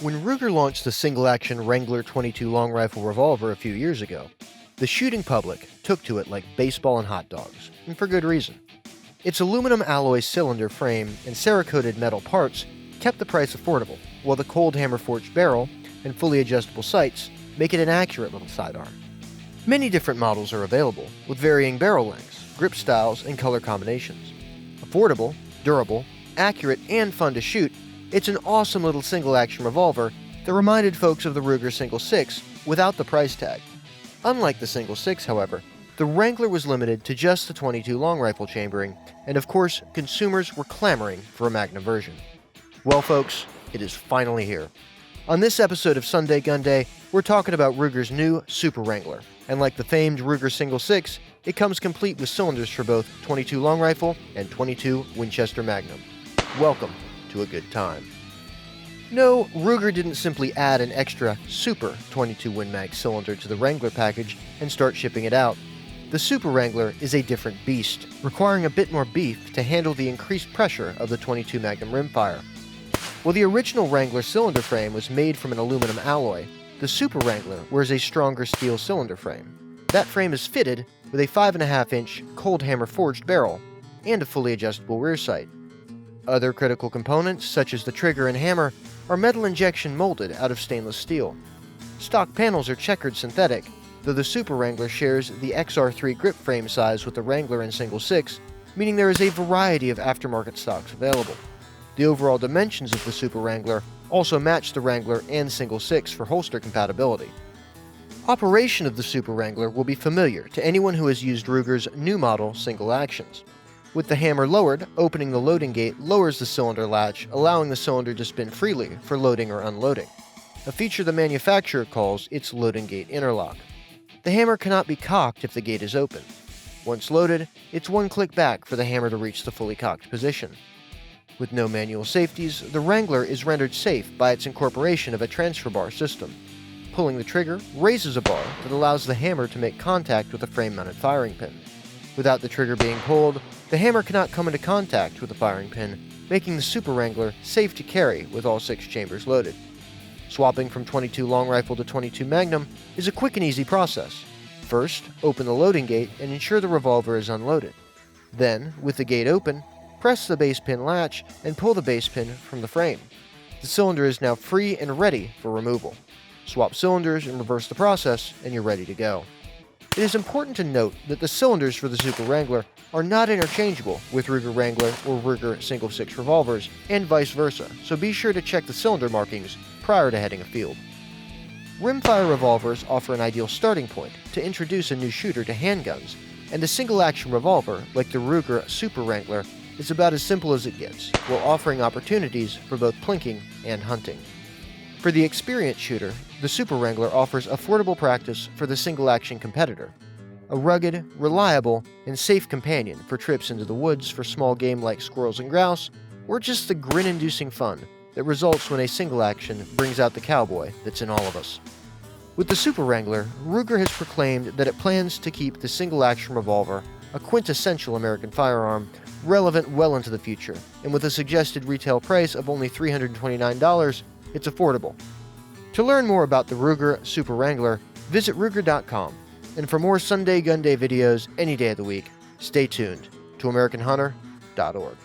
When Ruger launched the single-action Wrangler 22 long rifle revolver a few years ago, the shooting public took to it like baseball and hot dogs, and for good reason. Its aluminum alloy cylinder frame and Cerakoted metal parts kept the price affordable, while the cold hammer forged barrel and fully adjustable sights make it an accurate little sidearm. Many different models are available, with varying barrel lengths, grip styles, and color combinations. Affordable, durable, accurate, and fun to shoot, it's an awesome little single-action revolver that reminded folks of the Ruger Single 6 without the price tag. Unlike the Single 6, however, the Wrangler was limited to just the 22 long rifle chambering, and of course, consumers were clamoring for a Magnum version. Well, folks, it is finally here. On this episode of Sunday Gun Day, we're talking about Ruger's new Super Wrangler, and like the famed Ruger Single 6, it comes complete with cylinders for both 22 long rifle and 22 Winchester Magnum. Welcome to a good time. No, Ruger didn't simply add an extra Super 22 Win Mag cylinder to the Wrangler package and start shipping it out. The Super Wrangler is a different beast, requiring a bit more beef to handle the increased pressure of the 22 Magnum rimfire. While the original Wrangler cylinder frame was made from an aluminum alloy, the Super Wrangler wears a stronger steel cylinder frame. That frame is fitted with a 5.5-inch cold hammer forged barrel and a fully adjustable rear sight. Other critical components, such as the trigger and hammer, are metal injection molded out of stainless steel. Stock panels are checkered synthetic, though the Super Wrangler shares the XR3 grip frame size with the Wrangler and Single 6, meaning there is a variety of aftermarket stocks available. The overall dimensions of the Super Wrangler also match the Wrangler and Single 6 for holster compatibility. Operation of the Super Wrangler will be familiar to anyone who has used Ruger's new model single actions. With the hammer lowered, opening the loading gate lowers the cylinder latch, allowing the cylinder to spin freely for loading or unloading, a feature the manufacturer calls its loading gate interlock. The hammer cannot be cocked if the gate is open. Once loaded, it's one click back for the hammer to reach the fully cocked position. With no manual safeties, the Wrangler is rendered safe by its incorporation of a transfer bar system. Pulling the trigger raises a bar that allows the hammer to make contact with a frame-mounted firing pin. Without the trigger being pulled, the hammer cannot come into contact with the firing pin, making the Super Wrangler safe to carry with all 6 chambers loaded. Swapping from 22 long rifle to 22 Magnum is a quick and easy process. First, open the loading gate and ensure the revolver is unloaded. Then, with the gate open, press the base pin latch and pull the base pin from the frame. The cylinder is now free and ready for removal. Swap cylinders and reverse the process, and you're ready to go. It is important to note that the cylinders for the Super Wrangler are not interchangeable with Ruger Wrangler or Ruger Single 6 revolvers, and vice versa, so be sure to check the cylinder markings prior to heading afield. Rimfire revolvers offer an ideal starting point to introduce a new shooter to handguns, and a single-action revolver like the Ruger Super Wrangler is about as simple as it gets, while offering opportunities for both plinking and hunting. For the experienced shooter, the Super Wrangler offers affordable practice for the single-action competitor, a rugged, reliable, and safe companion for trips into the woods for small game like squirrels and grouse, or just the grin-inducing fun that results when a single action brings out the cowboy that's in all of us. With the Super Wrangler, Ruger has proclaimed that it plans to keep the single-action revolver, a quintessential American firearm, relevant well into the future, and with a suggested retail price of only $329, it's affordable. To learn more about the Ruger Super Wrangler, visit Ruger.com, and for more Sunday Gun Day videos any day of the week, stay tuned to AmericanHunter.org.